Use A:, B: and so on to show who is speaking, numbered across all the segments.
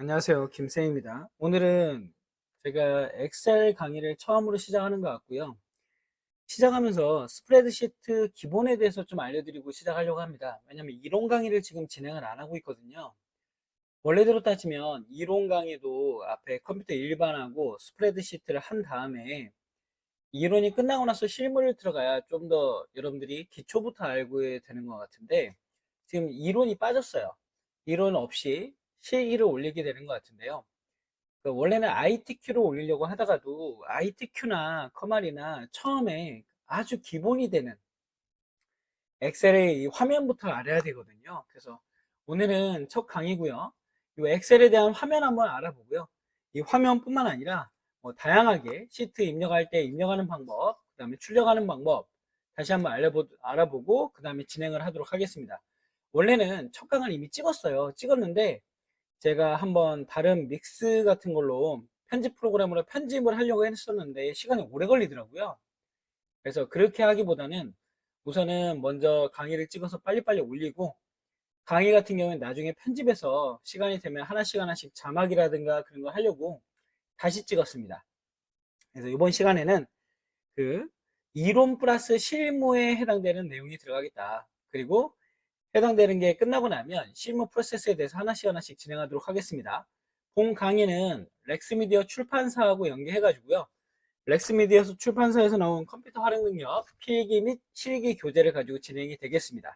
A: 안녕하세요. 김쌤입니다. 오늘은 제가 엑셀 강의를 처음으로 시작하는 것 같고요. 시작하면서 스프레드시트 기본에 대해서 좀 알려드리고 시작하려고 합니다. 왜냐하면 이론 강의를 지금 진행을 안 하고 있거든요. 원래대로 따지면 이론 강의도 앞에 컴퓨터 일반하고 스프레드시트를 한 다음에 이론이 끝나고 나서 실무를 들어가야 좀 더 여러분들이 기초부터 알고 되는 것 같은데 지금 이론이 빠졌어요. 이론 없이 실기를 올리게 되는 것 같은데요. 원래는 ITQ를 올리려고 하다가도 ITQ나 커말이나 처음에 아주 기본이 되는 엑셀의 이 화면부터 알아야 되거든요. 그래서 오늘은 첫 강의고요. 이 엑셀에 대한 화면 한번 알아보고요. 이 화면뿐만 아니라 뭐 다양하게 시트 입력할 때 입력하는 방법, 그 다음에 출력하는 방법 다시 한번 알아보고 그 다음에 진행을 하도록 하겠습니다. 원래는 첫 강의를 이미 찍었어요. 찍었는데 제가 한번 다른 믹스 같은 걸로 편집 프로그램으로 편집을 하려고 했었는데 시간이 오래 걸리더라고요. 그래서 그렇게 하기보다는 우선은 먼저 강의를 찍어서 빨리빨리 올리고 강의 같은 경우는 나중에 편집해서 시간이 되면 하나씩 하나씩 자막이라든가 그런 거 하려고 다시 찍었습니다. 그래서 이번 시간에는 그 이론 플러스 실무에 해당되는 내용이 들어가겠다. 그리고 해당되는 게 끝나고 나면 실무 프로세스에 대해서 하나씩 하나씩 진행하도록 하겠습니다. 본 강의는 렉스미디어 출판사하고 연계해 가지고요. 렉스미디어 출판사에서 나온 컴퓨터 활용 능력 필기 및 실기 교재를 가지고 진행이 되겠습니다.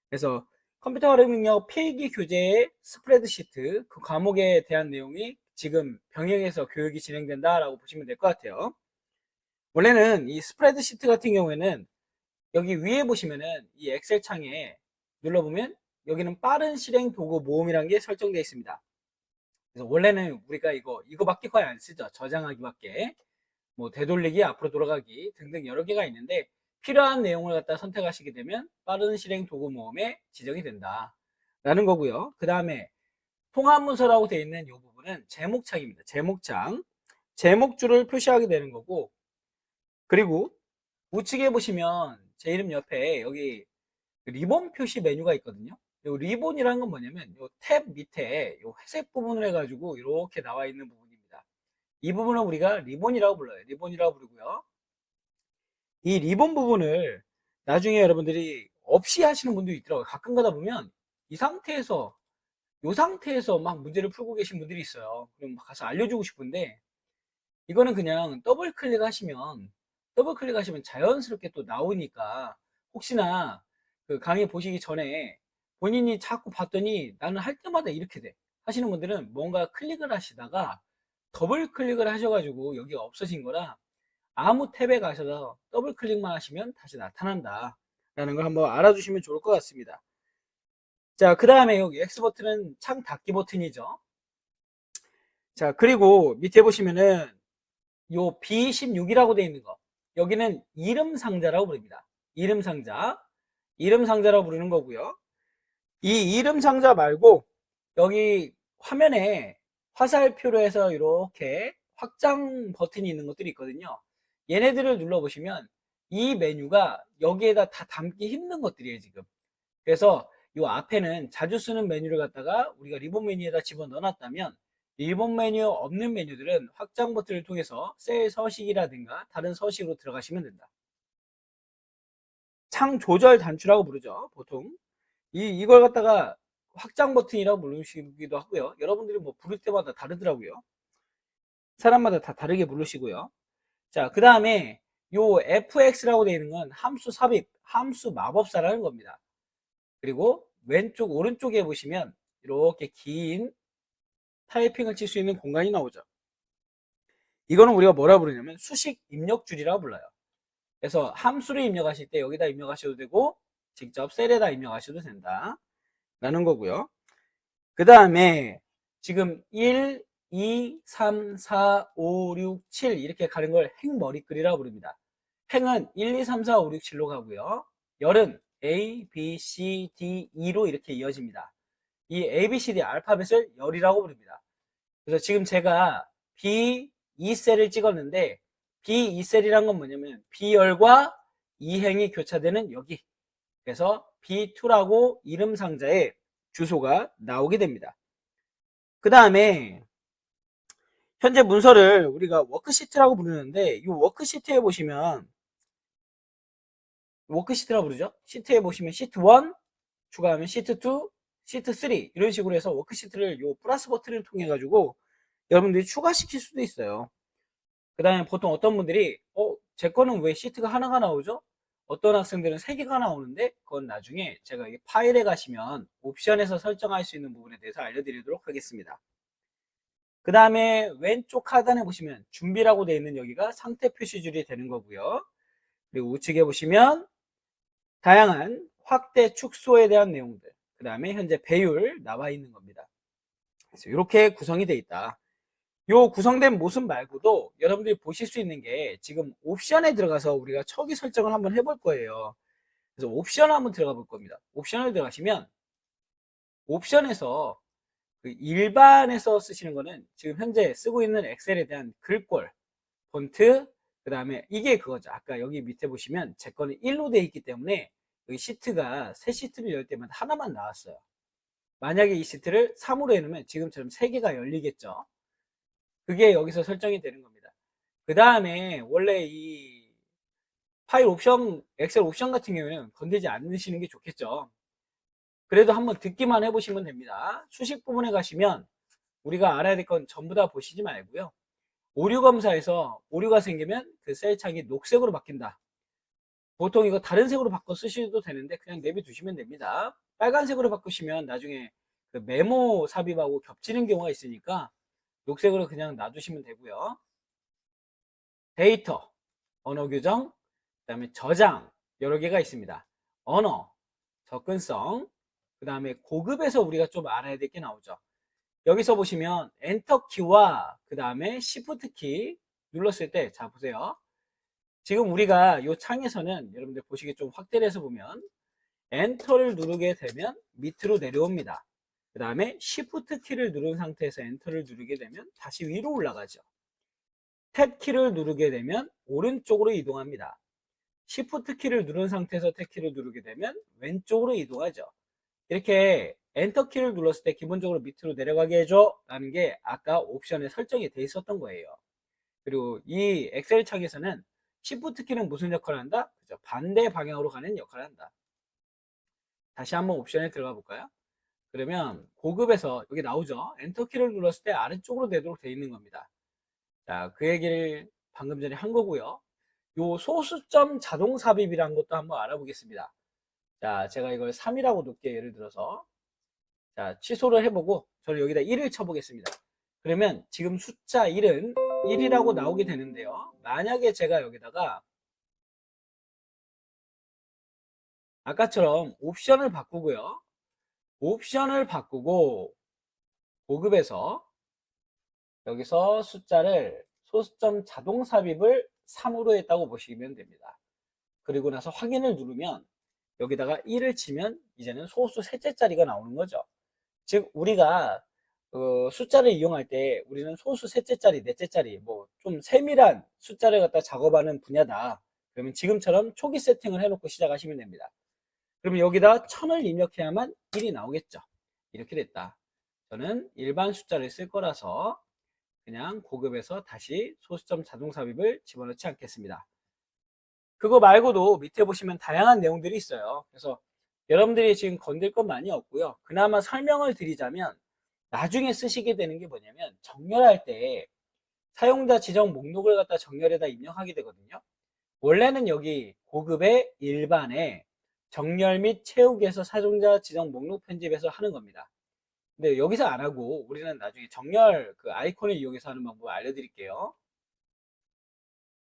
A: 그래서 컴퓨터 활용 능력 필기 교재의 스프레드시트 그 과목에 대한 내용이 지금 병행해서 교육이 진행된다라고 보시면 될 것 같아요. 원래는 이 스프레드시트 같은 경우에는 여기 위에 보시면은 이 엑셀 창에 눌러보면 여기는 빠른 실행 도구 모음이라는 게 설정되어 있습니다. 그래서 원래는 우리가 이거밖에 거의 안 쓰죠. 저장하기밖에. 뭐 되돌리기, 앞으로 돌아가기 등등 여러 개가 있는데 필요한 내용을 갖다 선택하시게 되면 빠른 실행 도구 모음에 지정이 된다. 라는 거고요. 그 다음에 통합문서라고 되어 있는 이 부분은 제목창입니다. 제목창. 제목줄을 표시하게 되는 거고 그리고 우측에 보시면 제 이름 옆에 여기 리본 표시 메뉴가 있거든요. 이 리본이라는 건 뭐냐면 이 탭 밑에 이 회색 부분을 해가지고 이렇게 나와 있는 부분입니다. 이 부분을 우리가 리본이라고 불러요. 리본이라고 부르고요. 이 리본 부분을 나중에 여러분들이 없이 하시는 분들이 있더라고요. 가끔 가다 보면 이 상태에서 막 문제를 풀고 계신 분들이 있어요. 그럼 가서 알려주고 싶은데 이거는 그냥 더블 클릭하시면 자연스럽게 또 나오니까 혹시나 그 강의 보시기 전에 본인이 자꾸 봤더니 나는 할 때마다 이렇게 돼 하시는 분들은 뭔가 클릭을 하시다가 더블 클릭을 하셔가지고 여기가 없어진 거라 아무 탭에 가셔서 더블 클릭만 하시면 다시 나타난다 라는 걸 한번 알아주시면 좋을 것 같습니다. 자, 그 다음에 여기 X 버튼은 창 닫기 버튼이죠. 자, 그리고 밑에 보시면은 요 B16이라고 되어 있는 거 여기는 이름 상자라고 부릅니다. 이름 상자 이름 상자라고 부르는 거고요. 이 이름 상자 말고 여기 화면에 화살표로 해서 이렇게 확장 버튼이 있는 것들이 있거든요. 얘네들을 눌러 보시면 이 메뉴가 여기에다 다 담기 힘든 것들이에요 지금. 그래서 이 앞에는 자주 쓰는 메뉴를 갖다가 우리가 리본 메뉴에다 집어넣어 놨다면 리본 메뉴 없는 메뉴들은 확장 버튼을 통해서 셀 서식이라든가 다른 서식으로 들어가시면 된다. 창 조절 단추라고 부르죠 보통. 이걸 갖다가 확장 버튼이라고 부르시기도 하고요. 여러분들이 뭐 부를 때마다 다르더라고요. 사람마다 다 다르게 부르시고요. 자, 그 다음에 요 fx라고 되어 있는 건 함수 삽입, 함수 마법사라는 겁니다. 그리고 왼쪽 오른쪽에 보시면 이렇게 긴 타이핑을 칠 수 있는 공간이 나오죠. 이거는 우리가 뭐라 부르냐면 수식 입력줄이라고 불러요. 그래서 함수를 입력하실 때 여기다 입력하셔도 되고 직접 셀에다 입력하셔도 된다 라는 거고요. 그 다음에 지금 1, 2, 3, 4, 5, 6, 7 이렇게 가는 걸 행머리글이라고 부릅니다. 행은 1, 2, 3, 4, 5, 6, 7로 가고요. 열은 A, B, C, D, E로 이렇게 이어집니다. 이 A, B, C, D 알파벳을 열이라고 부릅니다. 그래서 지금 제가 B2셀을 찍었는데 B2셀이란 건 뭐냐면 B열과 E행이 교차되는 여기. 그래서 B2라고 이름 상자에 주소가 나오게 됩니다. 그 다음에 현재 문서를 우리가 워크시트라고 부르는데 이 워크시트에 보시면 워크시트라고 부르죠. 시트에 보시면 시트 1 추가하면 시트 2, 시트 3 이런 식으로 해서 워크시트를 요 플러스 버튼을 통해 가지고 여러분들이 추가시킬 수도 있어요. 그 다음에 보통 어떤 분들이 제 거는 왜 시트가 하나가 나오죠? 어떤 학생들은 3개가 나오는데 그건 나중에 제가 이 파일에 가시면 옵션에서 설정할 수 있는 부분에 대해서 알려드리도록 하겠습니다. 그 다음에 왼쪽 하단에 보시면 준비라고 되어 있는 여기가 상태 표시줄이 되는 거고요. 그리고 우측에 보시면 다양한 확대 축소에 대한 내용들, 그 다음에 현재 배율 나와 있는 겁니다. 그래서 이렇게 구성이 되어 있다. 요 구성된 모습 말고도 여러분들이 보실 수 있는 게 지금 옵션에 들어가서 우리가 처기 설정을 한번 해볼 거예요. 그래서 옵션을 한번 들어가 볼 겁니다. 옵션을 들어가시면 옵션에서 그 일반에서 쓰시는 거는 지금 현재 쓰고 있는 엑셀에 대한 글꼴, 폰트, 그 다음에 이게 그거죠. 아까 여기 밑에 보시면 제 거는 1로 되어 있기 때문에 여기 시트가 새 시트를 열 때마다 하나만 나왔어요. 만약에 이 시트를 3으로 해놓으면 지금처럼 3개가 열리겠죠. 그게 여기서 설정이 되는 겁니다. 그 다음에 원래 이 파일 옵션, 엑셀 옵션 같은 경우에는 건들지 않으시는 게 좋겠죠. 그래도 한번 듣기만 해보시면 됩니다. 수식 부분에 가시면 우리가 알아야 될 건 전부 다 보시지 말고요. 오류 검사에서 오류가 생기면 그 셀 창이 녹색으로 바뀐다. 보통 이거 다른 색으로 바꿔 쓰셔도 되는데 그냥 내비두시면 됩니다. 빨간색으로 바꾸시면 나중에 그 메모 삽입하고 겹치는 경우가 있으니까 녹색으로 그냥 놔두시면 되고요. 데이터, 언어 규정, 그 다음에 저장 여러 개가 있습니다. 언어, 접근성, 그 다음에 고급에서 우리가 좀 알아야 될 게 나오죠. 여기서 보시면 엔터 키와 그 다음에 시프트 키 눌렀을 때, 자 보세요. 지금 우리가 이 창에서는 여러분들 보시기에 좀 확대를 해서 보면 엔터를 누르게 되면 밑으로 내려옵니다. 그 다음에 시프트 키를 누른 상태에서 엔터를 누르게 되면 다시 위로 올라가죠. 탭 키를 누르게 되면 오른쪽으로 이동합니다. 시프트 키를 누른 상태에서 탭 키를 누르게 되면 왼쪽으로 이동하죠. 이렇게 엔터 키를 눌렀을 때 기본적으로 밑으로 내려가게 해줘 라는 게 아까 옵션에 설정이 돼 있었던 거예요. 그리고 이 엑셀 창에서는 시프트 키는 무슨 역할을 한다? 그죠? 반대 방향으로 가는 역할을 한다. 다시 한번 옵션에 들어가 볼까요? 그러면 고급에서 여기 나오죠? 엔터 키를 눌렀을 때 아래쪽으로 되도록 되어 있는 겁니다. 자, 그 얘기를 방금 전에 한 거고요. 요 소수점 자동 삽입이라는 것도 한번 알아보겠습니다. 자, 제가 이걸 3이라고 놓을게요. 예를 들어서. 자, 취소를 해보고 저는 여기다 1을 쳐보겠습니다. 그러면 지금 숫자 1은 1이라고 나오게 되는데요. 만약에 제가 여기다가 아까처럼 옵션을 바꾸고요. 옵션을 바꾸고 고급에서 여기서 숫자를 소수점 자동 삽입을 3으로 했다고 보시면 됩니다. 그리고 나서 확인을 누르면 여기다가 1을 치면 이제는 소수 셋째 자리가 나오는 거죠. 즉 우리가 숫자를 이용할 때 우리는 소수 셋째 자리, 넷째 자리 뭐 좀 세밀한 숫자를 갖다 작업하는 분야다. 그러면 지금처럼 초기 세팅을 해놓고 시작하시면 됩니다. 그러면 여기다 1000을 입력해야만 1이 나오겠죠. 이렇게 됐다. 저는 일반 숫자를 쓸 거라서 그냥 고급에서 다시 소수점 자동 삽입을 집어넣지 않겠습니다. 그거 말고도 밑에 보시면 다양한 내용들이 있어요. 그래서 여러분들이 지금 건들 건 많이 없고요. 그나마 설명을 드리자면 나중에 쓰시게 되는 게 뭐냐면 정렬할 때 사용자 지정 목록을 갖다 정렬에다 입력하게 되거든요. 원래는 여기 고급의 일반에 정렬 및 채우기에서 사용자 지정 목록 편집에서 하는 겁니다. 근데 여기서 안 하고 우리는 나중에 정렬 그 아이콘을 이용해서 하는 방법을 알려드릴게요.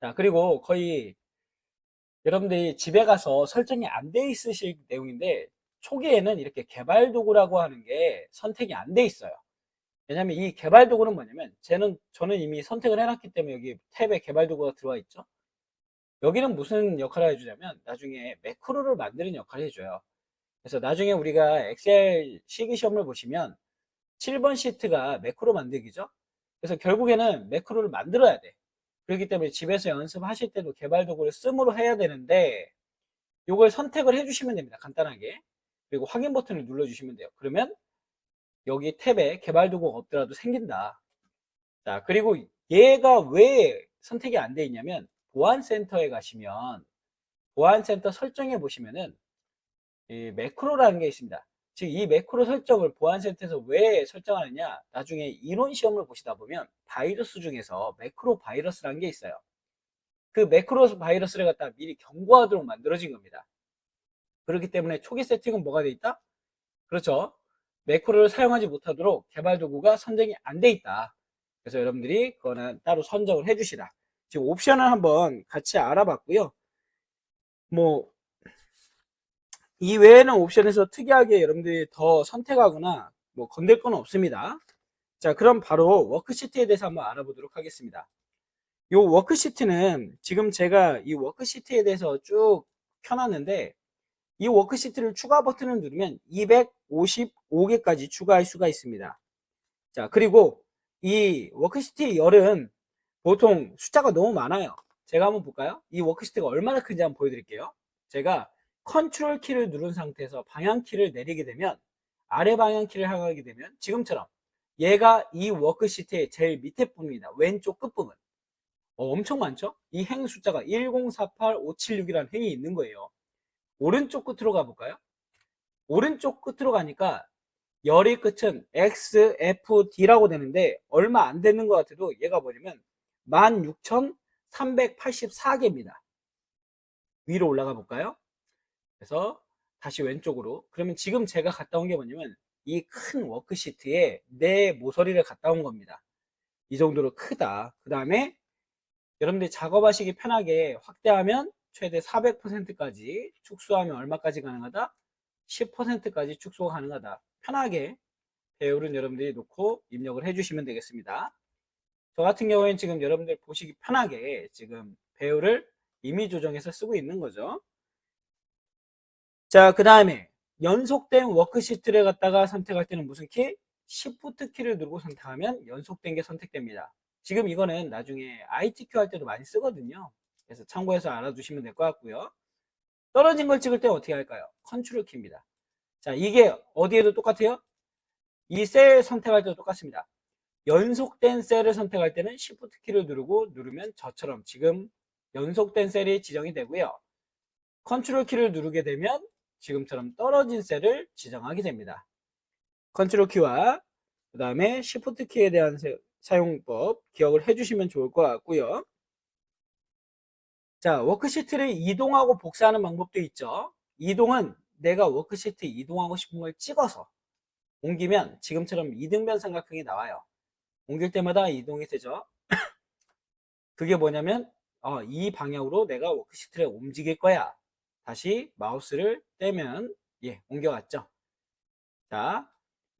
A: 자, 그리고 거의 여러분들이 집에 가서 설정이 안 돼 있으실 내용인데 초기에는 이렇게 개발 도구라고 하는 게 선택이 안 돼 있어요. 왜냐면 이 개발 도구는 뭐냐면 저는 이미 선택을 해놨기 때문에 여기 탭에 개발 도구가 들어와 있죠. 여기는 무슨 역할을 해주냐면 나중에 매크로를 만드는 역할을 해줘요. 그래서 나중에 우리가 엑셀 실기시험을 보시면 7번 시트가 매크로 만들기죠. 그래서 결국에는 매크로를 만들어야 돼. 그렇기 때문에 집에서 연습하실 때도 개발 도구를 씀으로 해야 되는데 이걸 선택을 해주시면 됩니다. 간단하게. 그리고 확인 버튼을 눌러주시면 돼요. 그러면 여기 탭에 개발 도구가 없더라도 생긴다. 자, 그리고 얘가 왜 선택이 안 돼 있냐면 보안센터에 가시면 보안센터 설정해 보시면은 이 매크로라는 게 있습니다. 즉 이 매크로 설정을 보안센터에서 왜 설정하느냐, 나중에 이론 시험을 보시다 보면 바이러스 중에서 매크로 바이러스라는 게 있어요. 그 매크로 바이러스를 갖다 미리 경고하도록 만들어진 겁니다. 그렇기 때문에 초기 세팅은 뭐가 돼 있다? 그렇죠. 매크로를 사용하지 못하도록 개발 도구가 선정이 안 돼 있다. 그래서 여러분들이 그거는 따로 선정을 해 주시라. 지금 옵션을 한번 같이 알아봤고요. 뭐 이 외에는 옵션에서 특이하게 여러분들이 더 선택하거나 뭐 건들 건 없습니다. 자, 그럼 바로 워크시트에 대해서 한번 알아보도록 하겠습니다. 이 워크시트는 지금 제가 이 워크시트에 대해서 쭉 켜놨는데, 이 워크시트를 추가 버튼을 누르면 255개까지 추가할 수가 있습니다. 자, 그리고 이 워크시트 열은 보통 숫자가 너무 많아요. 제가 한번 볼까요? 이 워크시트가 얼마나 큰지 한번 보여드릴게요. 제가 컨트롤 키를 누른 상태에서 방향키를 내리게 되면, 아래 방향키를 향하게 되면 지금처럼 얘가 이 워크시트의 제일 밑에 부분입니다. 왼쪽 끝부분. 엄청 많죠? 이 행 숫자가 1048576이라는 행이 있는 거예요. 오른쪽 끝으로 가볼까요? 오른쪽 끝으로 가니까 열의 끝은 XFD라고 되는데 얼마 안 되는 것 같아도 얘가 뭐냐면 16,384개입니다. 위로 올라가 볼까요? 그래서 다시 왼쪽으로. 그러면 지금 제가 갔다 온 게 뭐냐면 이 큰 워크시트에 내 모서리를 갔다 온 겁니다. 이 정도로 크다. 그 다음에 여러분들이 작업하시기 편하게 확대하면 최대 400%까지, 축소하면 얼마까지 가능하다? 10%까지 축소가 가능하다. 편하게 배열은 여러분들이 놓고 입력을 해주시면 되겠습니다. 저 같은 경우에는 지금 여러분들 보시기 편하게 지금 배열을 이미 조정해서 쓰고 있는 거죠. 자, 그 다음에 연속된 워크시트를 갖다가 선택할 때는 무슨 키? Shift 키를 누르고 선택하면 연속된 게 선택됩니다. 지금 이거는 나중에 ITQ 할 때도 많이 쓰거든요. 그래서 참고해서 알아두시면 될 것 같고요. 떨어진 걸 찍을 때 어떻게 할까요? 컨트롤 키입니다. 자, 이게 어디에도 똑같아요? 이 셀 선택할 때도 똑같습니다. 연속된 셀을 선택할 때는 Shift 키를 누르면 저처럼 지금 연속된 셀이 지정이 되고요. 컨트롤 키를 누르게 되면 지금처럼 떨어진 셀을 지정하게 됩니다. 컨트롤 키와 그 다음에 Shift 키에 대한 사용법 기억을 해주시면 좋을 것 같고요. 자, 워크시트를 이동하고 복사하는 방법도 있죠. 이동은 내가 워크시트 이동하고 싶은 걸 찍어서 옮기면 지금처럼 이등변 삼각형이 나와요. 옮길 때마다 이동이 되죠. 그게 뭐냐면 이 방향으로 내가 워크시트를 움직일 거야. 다시 마우스를 떼면 옮겨갔죠. 자,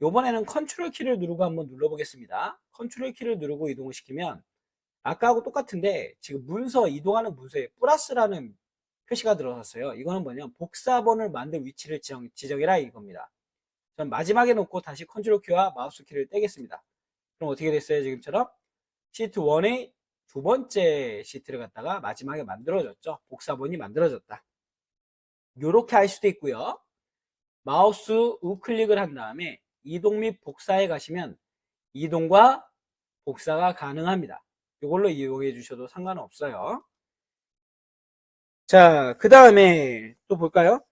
A: 요번에는 컨트롤 키를 누르고 한번 눌러보겠습니다. 컨트롤 키를 누르고 이동을 시키면 아까하고 똑같은데 지금 문서, 이동하는 문서에 플러스라는 표시가 들어갔어요. 이거는 뭐냐면 복사본을 만들 위치를 지정해라 이겁니다. 전 마지막에 놓고 다시 컨트롤 키와 마우스 키를 떼겠습니다. 그럼 어떻게 됐어요? 지금처럼 시트 1의 두 번째 시트를 갖다가 마지막에 만들어졌죠. 복사본이 만들어졌다. 이렇게 할 수도 있고요. 마우스 우클릭을 한 다음에 이동 및 복사에 가시면 이동과 복사가 가능합니다. 이걸로 이용해 주셔도 상관없어요. 자, 그 다음에 또 볼까요?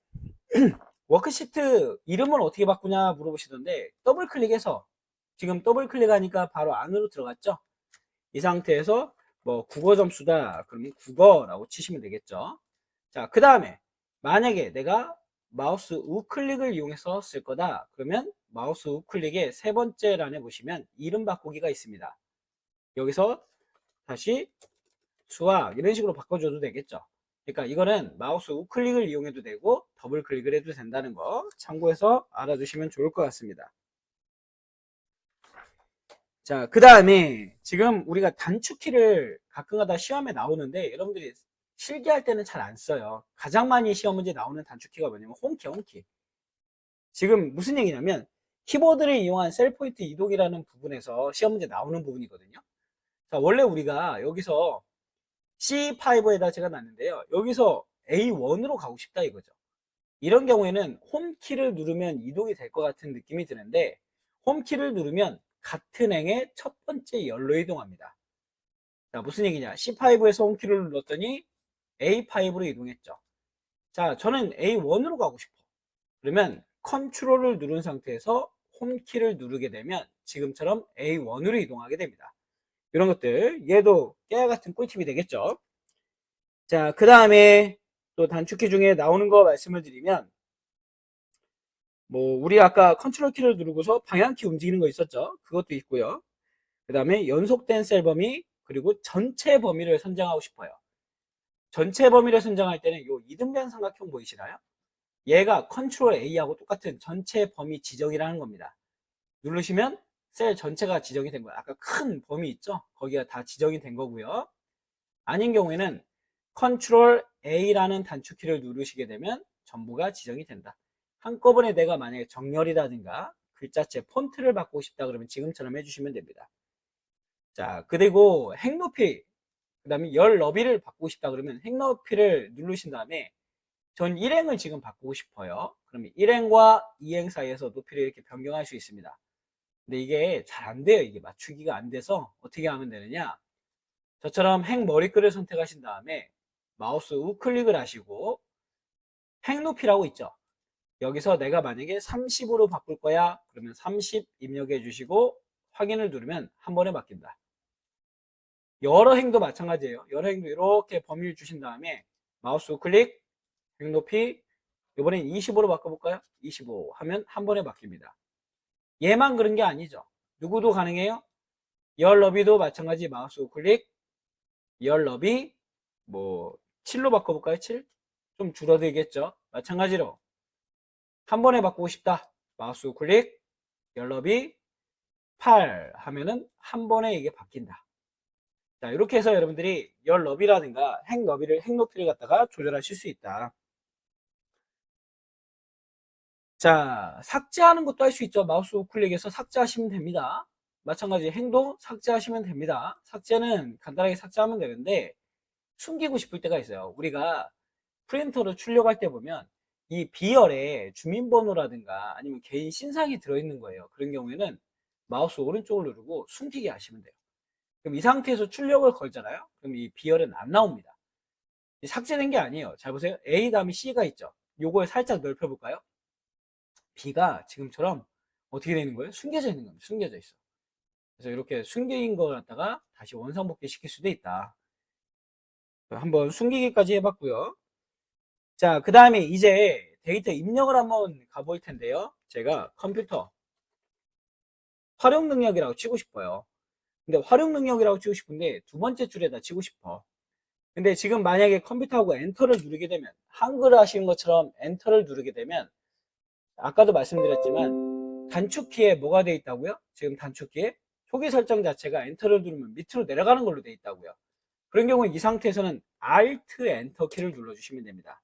A: 워크시트 이름을 어떻게 바꾸냐 물어보시던데, 더블 클릭해서 지금 더블 클릭하니까 바로 안으로 들어갔죠. 이 상태에서 뭐 국어 점수다 그러면 국어라고 치시면 되겠죠. 자, 그 다음에 만약에 내가 마우스 우클릭을 이용해서 쓸 거다 그러면 마우스 우클릭의 세 번째 란에 보시면 이름 바꾸기가 있습니다. 여기서 다시 수학 이런 식으로 바꿔줘도 되겠죠. 그러니까 이거는 마우스 우클릭을 이용해도 되고 더블 클릭을 해도 된다는 거 참고해서 알아두시면 좋을 것 같습니다. 자, 그 다음에 지금 우리가 단축키를 가끔가다 시험에 나오는데 여러분들이 실기할 때는 잘 안 써요. 가장 많이 시험 문제 나오는 단축키가 뭐냐면 홈키. 지금 무슨 얘기냐면 키보드를 이용한 셀 포인트 이동이라는 부분에서 시험 문제 나오는 부분이거든요. 자, 원래 우리가 여기서 C5에다 제가 놨는데요. 여기서 A1으로 가고 싶다 이거죠. 이런 경우에는 홈키를 누르면 이동이 될 것 같은 느낌이 드는데 홈키를 누르면 같은 행의 첫 번째 열로 이동합니다. 자, 무슨 얘기냐? C5에서 홈키를 눌렀더니 A5로 이동했죠. 자, 저는 A1으로 가고 싶어. 그러면 컨트롤을 누른 상태에서 홈키를 누르게 되면 지금처럼 A1으로 이동하게 됩니다. 이런 것들, 얘도 깨알 같은 꿀팁이 되겠죠. 자, 그 다음에 또 단축키 중에 나오는 거 말씀을 드리면, 뭐 우리 아까 컨트롤 키를 누르고서 방향키 움직이는 거 있었죠. 그것도 있고요. 그 다음에 연속된 셀 범위, 그리고 전체 범위를 선정하고 싶어요. 전체 범위를 선정할 때는 요 이등변 삼각형 보이시나요? 얘가 컨트롤 A하고 똑같은 전체 범위 지정이라는 겁니다. 누르시면 셀 전체가 지정이 된 거예요. 아까 큰 범위 있죠? 거기가 다 지정이 된 거고요. 아닌 경우에는 컨트롤 A라는 단축키를 누르시게 되면 전부가 지정이 된다. 한꺼번에 내가 만약에 정렬이라든가 글자체 폰트를 바꾸고 싶다 그러면 지금처럼 해주시면 됩니다. 자, 그리고 행 높이, 그 다음에 열 너비를 바꾸고 싶다 그러면 행 높이를 누르신 다음에 전 1행을 지금 바꾸고 싶어요. 그러면 1행과 2행 사이에서 높이를 이렇게 변경할 수 있습니다. 근데 이게 잘 안 돼요. 이게 맞추기가 안 돼서 어떻게 하면 되느냐. 저처럼 행 머리글을 선택하신 다음에 마우스 우클릭을 하시고 행 높이라고 있죠. 여기서 내가 만약에 30으로 바꿀 거야. 그러면 30 입력해 주시고 확인을 누르면 한 번에 바뀐다. 여러 행도 마찬가지예요. 여러 행도 이렇게 범위를 주신 다음에 마우스 우클릭, 행 높이, 이번엔 25로 바꿔볼까요? 25 하면 한 번에 바뀝니다. 얘만 그런 게 아니죠. 누구도 가능해요. 열 너비도 마찬가지 마우스 우클릭, 열 너비, 뭐 7로 바꿔볼까요? 7? 좀 줄어들겠죠. 마찬가지로 한 번에 바꾸고 싶다. 마우스 우클릭, 열 너비, 8 하면은 한 번에 이게 바뀐다. 자, 이렇게 해서 여러분들이 열 너비라든가 행 높이를 갖다가 조절하실 수 있다. 자, 삭제하는 것도 할 수 있죠. 마우스 우클릭해서 삭제하시면 됩니다. 마찬가지 행도 삭제하시면 됩니다. 삭제는 간단하게 삭제하면 되는데 숨기고 싶을 때가 있어요. 우리가 프린터로 출력할 때 보면 이 B열에 주민번호라든가 아니면 개인 신상이 들어있는 거예요. 그런 경우에는 마우스 오른쪽을 누르고 숨기게 하시면 돼요. 그럼 이 상태에서 출력을 걸잖아요. 그럼 이 B열은 안 나옵니다. 삭제된 게 아니에요. 잘 보세요. A 다음에 C가 있죠. 요걸 살짝 넓혀볼까요? B가 지금처럼 어떻게 되는 거예요? 숨겨져 있는 겁니다. 숨겨져 있어. 그래서 이렇게 숨긴 걸 갖다가 다시 원상복귀 시킬 수도 있다. 한번 숨기기까지 해봤고요. 자, 그 다음에 이제 데이터 입력을 한번 가볼 텐데요. 제가 컴퓨터 활용 능력이라고 치고 싶어요. 근데 활용 능력이라고 치고 싶은데 두 번째 줄에다 치고 싶어. 근데 지금 만약에 컴퓨터하고 엔터를 누르게 되면 한글 하시는 것처럼 엔터를 누르게 되면 아까도 말씀드렸지만 단축키에 뭐가 되어 있다고요? 지금 단축키에 초기 설정 자체가 엔터를 누르면 밑으로 내려가는 걸로 되어 있다고요. 그런 경우에 이 상태에서는 Alt 엔터 키를 눌러주시면 됩니다.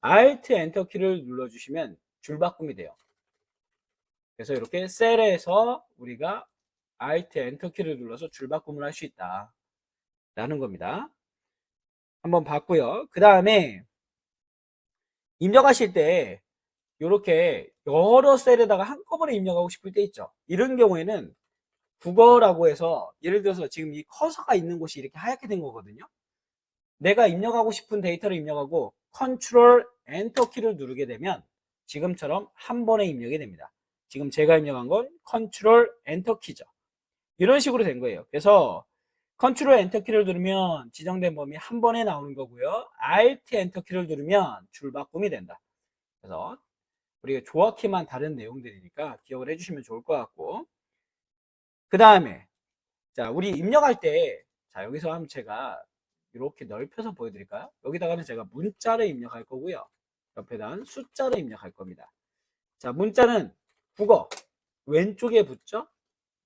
A: Alt 엔터 키를 눌러주시면 줄바꿈이 돼요. 그래서 이렇게 셀에서 우리가 Alt 엔터 키를 눌러서 줄바꿈을 할 수 있다 라는 겁니다. 한번 봤고요. 그 다음에 입력하실 때 이렇게 여러 셀에다가 한꺼번에 입력하고 싶을 때 있죠. 이런 경우에는 국어라고 해서 예를 들어서 지금 이 커서가 있는 곳이 이렇게 하얗게 된 거거든요. 내가 입력하고 싶은 데이터를 입력하고 컨트롤 엔터 키를 누르게 되면 지금처럼 한 번에 입력이 됩니다. 지금 제가 입력한 건 컨트롤 엔터 키죠. 이런 식으로 된 거예요. 그래서 컨트롤 엔터 키를 누르면 지정된 범위 한 번에 나오는 거고요. Alt 엔터 키를 누르면 줄바꿈이 된다. 그래서 우리가 정확히만 다른 내용들이니까 기억을 해주시면 좋을 것 같고, 그 다음에 자, 우리 입력할 때, 자, 여기서 한번 제가 이렇게 넓혀서 보여드릴까요? 여기다가는 제가 문자를 입력할 거고요. 옆에다는 숫자를 입력할 겁니다. 자, 문자는 국어 왼쪽에 붙죠?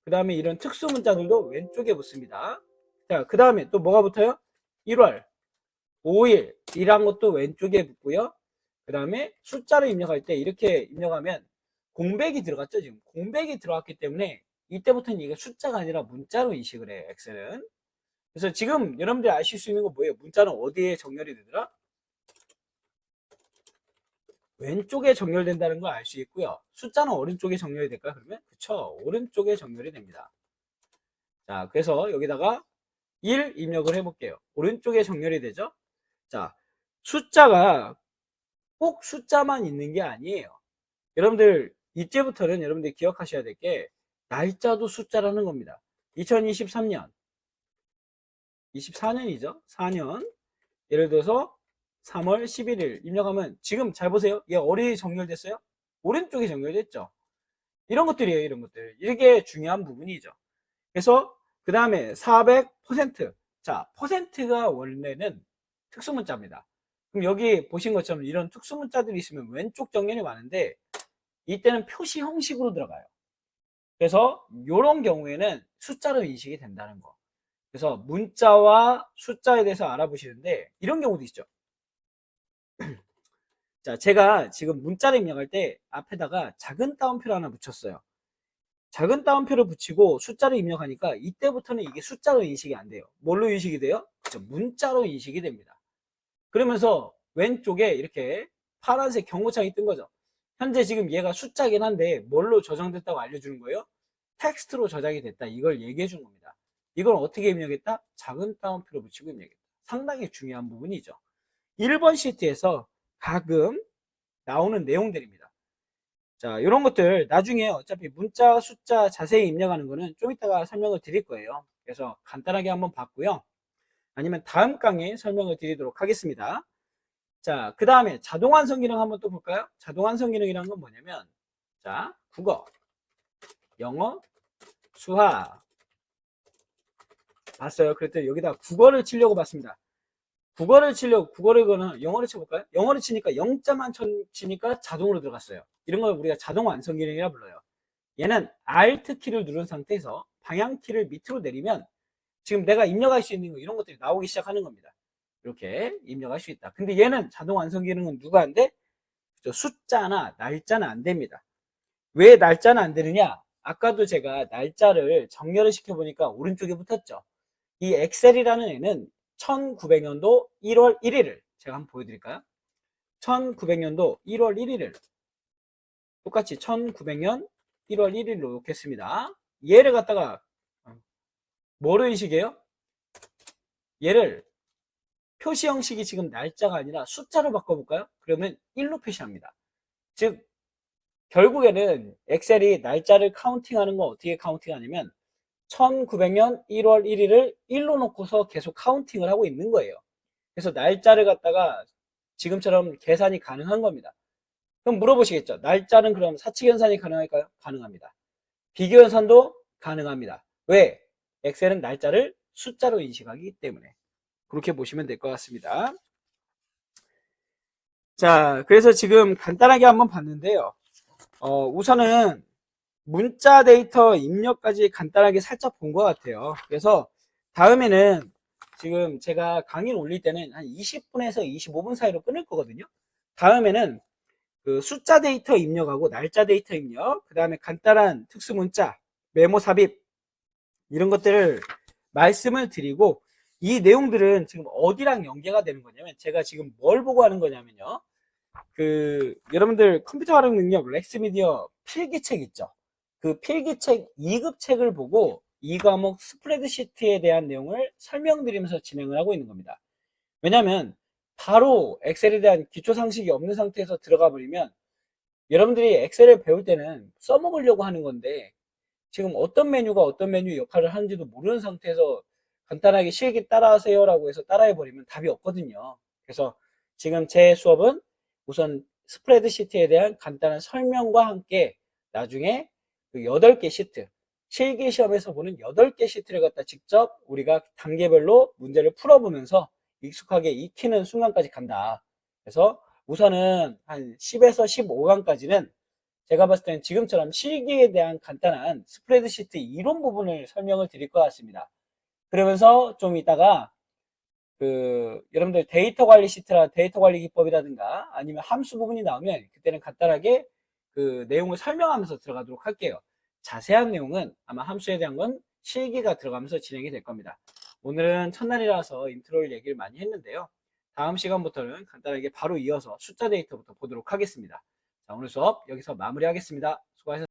A: 그 다음에 이런 특수 문자들도 왼쪽에 붙습니다. 자, 그 다음에 또 뭐가 붙어요? 1월, 5일 이란 것도 왼쪽에 붙고요. 그 다음에 숫자를 입력할 때 이렇게 입력하면 공백이 들어갔죠. 지금 공백이 들어갔기 때문에 이때부터는 이게 숫자가 아니라 문자로 인식을 해요. 엑셀은. 그래서 지금 여러분들이 아실 수 있는 건 뭐예요? 문자는 어디에 정렬이 되더라? 왼쪽에 정렬된다는 걸 알 수 있고요. 숫자는 오른쪽에 정렬이 될까요? 그러면 그쵸, 오른쪽에 정렬이 됩니다. 자, 그래서 여기다가 1 입력을 해볼게요. 오른쪽에 정렬이 되죠. 자, 숫자가 꼭 숫자만 있는 게 아니에요. 여러분들 이제부터는 여러분들 기억하셔야 될 게 날짜도 숫자라는 겁니다. 2023년 24년이죠. 4년 예를 들어서 3월 11일 입력하면 지금 잘 보세요. 얘 어디에 정렬됐어요? 오른쪽에 정렬됐죠. 이런 것들이에요. 이런 것들. 이게 중요한 부분이죠. 그래서 그 다음에 400%. 자, 퍼센트가 원래는 특수문자입니다. 그럼 여기 보신 것처럼 이런 특수문자들이 있으면 왼쪽 정렬이 많은데 이때는 표시 형식으로 들어가요. 그래서 이런 경우에는 숫자로 인식이 된다는 거. 그래서 문자와 숫자에 대해서 알아보시는데 이런 경우도 있죠. 자, 제가 지금 문자를 입력할 때 앞에다가 작은 따옴표를 하나 붙였어요. 작은 따옴표를 붙이고 숫자를 입력하니까 이때부터는 이게 숫자로 인식이 안 돼요. 뭘로 인식이 돼요? 그렇죠. 문자로 인식이 됩니다. 그러면서 왼쪽에 이렇게 파란색 경고창이 뜬 거죠. 현재 지금 얘가 숫자긴 한데 뭘로 저장됐다고 알려주는 거예요? 텍스트로 저장이 됐다. 이걸 얘기해 준 겁니다. 이걸 어떻게 입력했다? 작은 따옴표로 붙이고 입력했다. 상당히 중요한 부분이죠. 1번 시트에서 가끔 나오는 내용들입니다. 자, 이런 것들 나중에 어차피 문자, 숫자 자세히 입력하는 거는 좀 이따가 설명을 드릴 거예요. 그래서 간단하게 한번 봤고요. 아니면 다음 강의에 설명을 드리도록 하겠습니다. 자, 그 다음에 자동 완성 기능 한번 또 볼까요? 자동 완성 기능이란 건 뭐냐면, 자, 국어, 영어, 수학. 봤어요? 그랬더니 여기다 국어를 치려고 봤습니다. 국어를 치려고, 국어를 거는 영어를 쳐볼까요? 영어를 치니까 0자만 치니까 자동으로 들어갔어요. 이런 걸 우리가 자동 완성 기능이라 불러요. 얘는 Alt 키를 누른 상태에서 방향 키를 밑으로 내리면 지금 내가 입력할 수 있는 거 이런 것들이 나오기 시작하는 겁니다. 이렇게 입력할 수 있다. 근데 얘는 자동 완성 기능은 누가 안 돼? 숫자나 날짜는 안 됩니다. 왜 날짜는 안 되느냐? 아까도 제가 날짜를 정렬을 시켜보니까 오른쪽에 붙었죠. 이 엑셀이라는 애는 1900년도 1월 1일을 제가 한번 보여드릴까요? 1900년도 1월 1일을 똑같이 1900년 1월 1일로 놓겠습니다. 얘를 갖다가 뭐로 인식해요? 얘를 표시 형식이 지금 날짜가 아니라 숫자로 바꿔볼까요? 그러면 1로 표시합니다. 즉 결국에는 엑셀이 날짜를 카운팅하는 건 어떻게 카운팅하냐면 1900년 1월 1일을 1로 놓고서 계속 카운팅을 하고 있는 거예요. 그래서 날짜를 갖다가 지금처럼 계산이 가능한 겁니다. 그럼 물어보시겠죠. 날짜는 그럼 사칙연산이 가능할까요? 가능합니다. 비교연산도 가능합니다. 왜? 엑셀은 날짜를 숫자로 인식하기 때문에. 그렇게 보시면 될 것 같습니다. 자, 그래서 지금 간단하게 한번 봤는데요. 우선은 문자 데이터 입력까지 간단하게 살짝 본 것 같아요. 그래서 다음에는 지금 제가 강의를 올릴 때는 한 20분에서 25분 사이로 끊을 거거든요. 다음에는 그 숫자 데이터 입력하고 날짜 데이터 입력, 그 다음에 간단한 특수 문자, 메모 삽입 이런 것들을 말씀을 드리고 이 내용들은 지금 어디랑 연계가 되는 거냐면 제가 지금 뭘 보고 하는 거냐면요. 그 여러분들 컴퓨터 활용 능력 렉스미디어 필기책 있죠. 그 필기책 2급 책을 보고 이 과목 스프레드시트에 대한 내용을 설명드리면서 진행을 하고 있는 겁니다. 왜냐하면 바로 엑셀에 대한 기초 상식이 없는 상태에서 들어가 버리면 여러분들이 엑셀을 배울 때는 써먹으려고 하는 건데 지금 어떤 메뉴가 어떤 메뉴 역할을 하는지도 모르는 상태에서 간단하게 실기 따라하세요 라고 해서 따라해 버리면 답이 없거든요. 그래서 지금 제 수업은 우선 스프레드시트에 대한 간단한 설명과 함께 나중에 그 8개 시트 실기 시험에서 보는 8개 시트를 갖다 직접 우리가 단계별로 문제를 풀어보면서 익숙하게 익히는 순간까지 간다. 그래서 우선은 한 10에서 15강까지는 제가 봤을 때는 지금처럼 실기에 대한 간단한 스프레드시트 이론 부분을 설명을 드릴 것 같습니다. 그러면서 좀 이따가 그 여러분들 데이터 관리 시트라 데이터 관리 기법이라든가 아니면 함수 부분이 나오면 그때는 간단하게 그 내용을 설명하면서 들어가도록 할게요. 자세한 내용은 아마 함수에 대한 건 실기가 들어가면서 진행이 될 겁니다. 오늘은 첫날이라서 인트로를 얘기를 많이 했는데요. 다음 시간부터는 간단하게 바로 이어서 숫자 데이터부터 보도록 하겠습니다. 자, 오늘 수업 여기서 마무리하겠습니다. 수고하셨습니다.